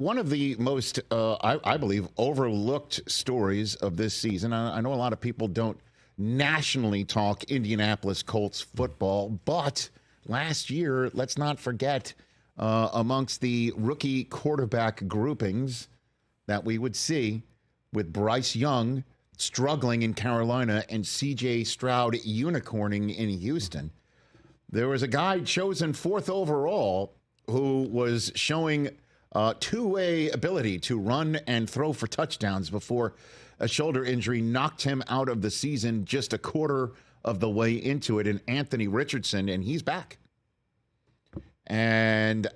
one of the most, I believe, overlooked stories of this season. I know a lot of people don't nationally talk Indianapolis Colts football, but last year, let's not forget, amongst the rookie quarterback groupings that we would see with Bryce Young struggling in Carolina and C.J. Stroud unicorning in Houston, there was a guy chosen 4th overall who was showing two-way ability to run and throw for touchdowns before a shoulder injury knocked him out of the season just a quarter of the way into it, and Anthony Richardson, and he's back. And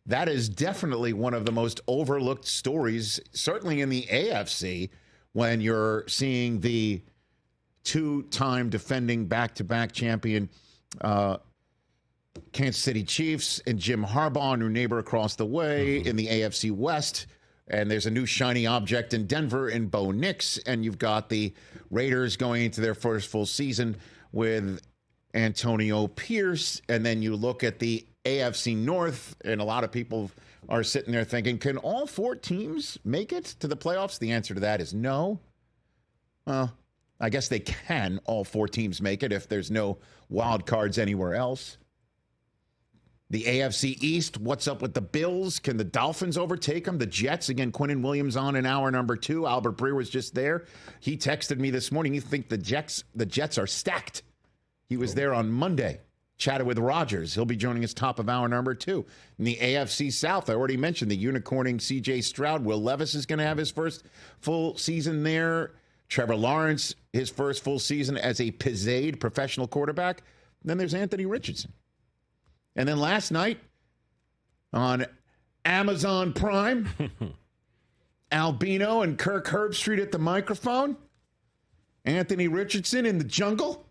that is definitely one of the most overlooked stories, certainly in the AFC, when you're seeing the two-time defending back-to-back champion Kansas City Chiefs and Jim Harbaugh, new neighbor across the way in the AFC West. And there's a new shiny object in Denver in Bo Nix. And you've got the Raiders going into their first full season with Antonio Pierce. And then you look at the AFC North, and a lot of people are sitting there thinking, can all 4 teams make it to the playoffs? The answer to that is no. Well, I guess they can, all 4 teams make it if there's no wild cards anywhere else. The AFC East, what's up with the Bills? Can the Dolphins overtake them? The Jets, again, Quinnen Williams on in hour number 2. Albert Breer was just there. He texted me this morning. You think the Jets are stacked. He was there on Monday, chatted with Rodgers. He'll be joining us top of hour number 2. In the AFC South, I already mentioned the unicorning C.J. Stroud. Will Levis is going to have his first full season there. Trevor Lawrence, his first full season as a pizzade professional quarterback. Then there's Anthony Richardson. And then last night on Amazon Prime, Albino and Kirk Herbstreit at the microphone. Anthony Richardson in the jungle.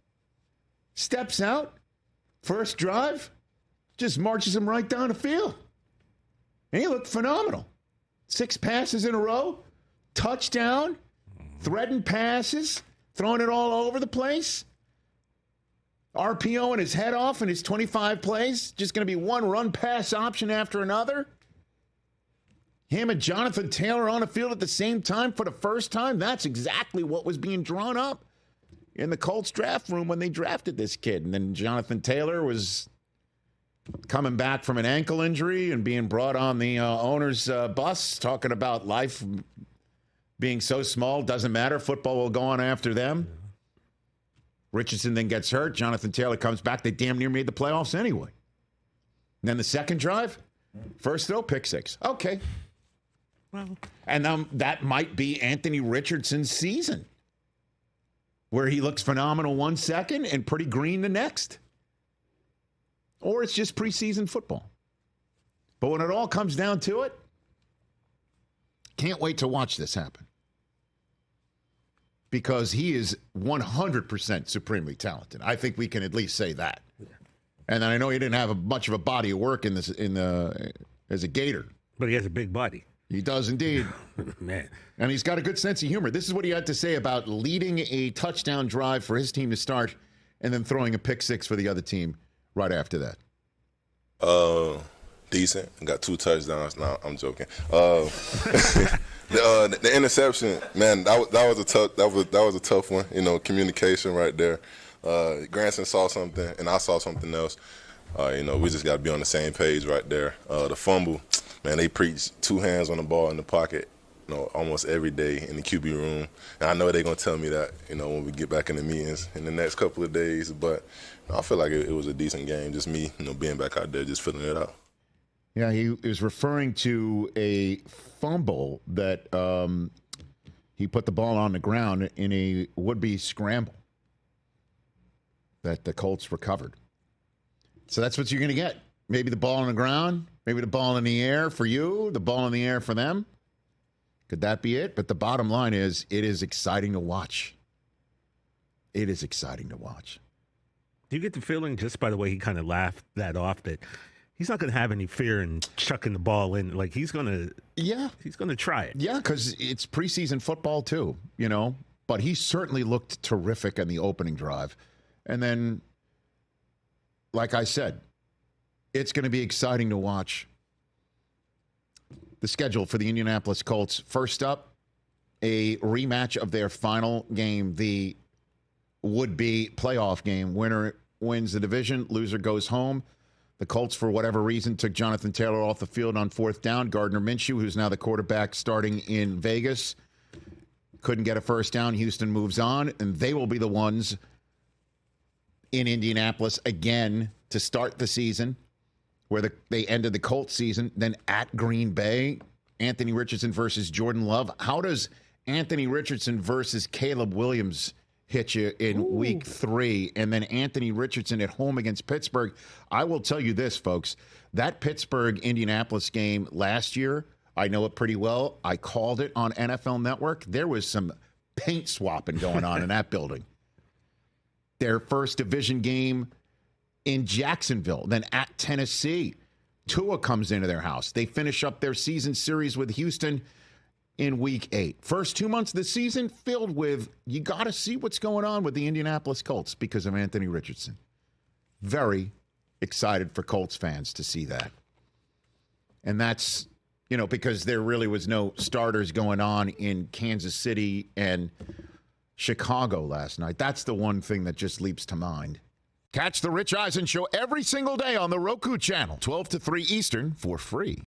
Steps out. First drive. Just marches him right down the field. And he looked phenomenal. 6 passes in a row. Touchdown. Threading passes. Throwing it all over the place. RPOing his head off in his 25 plays. Just going to be one run pass option after another. Him and Jonathan Taylor on the field at the same time for the first time. That's exactly what was being drawn up in the Colts draft room when they drafted this kid. And then Jonathan Taylor was coming back from an ankle injury and being brought on the owner's bus, talking about life being so small, doesn't matter. Football will go on after them. Richardson then gets hurt. Jonathan Taylor comes back. They damn near made the playoffs anyway. And then the second drive, first throw, pick 6. Okay. Well, and that might be Anthony Richardson's season, where he looks phenomenal 1 second and pretty green the next. Or it's just preseason football. But when it all comes down to it, can't wait to watch this happen. Because he is 100% supremely talented. I think we can at least say that. Yeah. And I know he didn't have much of a body of work as a Gator. But he has a big body. He does indeed. Man. And he's got a good sense of humor. This is what he had to say about leading a touchdown drive for his team to start and then throwing a pick 6 for the other team right after that. Decent. Got 2 touchdowns. No, I'm joking. The interception, man, that was a tough one. You know, communication right there. Granson saw something, and I saw something else. You know, we just got to be on the same page right there. The fumble, man, they preach 2 hands on the ball in the pocket, you know, almost every day in the QB room. And I know they're going to tell me that, you know, when we get back in the meetings in the next couple of days. But you know, I feel like it was a decent game. Just me, you know, being back out there, just filling it out. Yeah, he was referring to a fumble that he put the ball on the ground in a would-be scramble that the Colts recovered. So that's what you're going to get. Maybe the ball on the ground, maybe the ball in the air for you, the ball in the air for them. Could that be it? But the bottom line is, it is exciting to watch. It is exciting to watch. Do you get the feeling, just by the way he kind of laughed that off, that he's not going to have any fear in chucking the ball in? Like, he's going to try it. Yeah, because it's preseason football too, you know. But he certainly looked terrific in the opening drive. And then, like I said, it's going to be exciting to watch the schedule for the Indianapolis Colts. First up, a rematch of their final game, the would-be playoff game. Winner wins the division, loser goes home. The Colts, for whatever reason, took Jonathan Taylor off the field on fourth down. Gardner Minshew, who's now the quarterback starting in Vegas, couldn't get a first down. Houston moves on, and they will be the ones in Indianapolis again to start the season, where they ended the Colts season. Then at Green Bay, Anthony Richardson versus Jordan Love. How does Anthony Richardson versus Caleb Williams hit you in week 3? And then Anthony Richardson at home against Pittsburgh. I will tell you this, folks. That Pittsburgh-Indianapolis game last year, I know it pretty well. I called it on NFL Network. There was some paint swapping going on in that building. Their first division game in Jacksonville, then at Tennessee. Tua comes into their house. They finish up their season series with Houston in week 8. First 2 months of the season filled with, you got to see what's going on with the Indianapolis Colts because of Anthony Richardson. Very excited for Colts fans to see that. And that's, because there really was no starters going on in Kansas City and Chicago last night. That's the one thing that just leaps to mind. Catch the Rich Eisen Show every single day on the Roku channel, 12 to 3 Eastern, for free.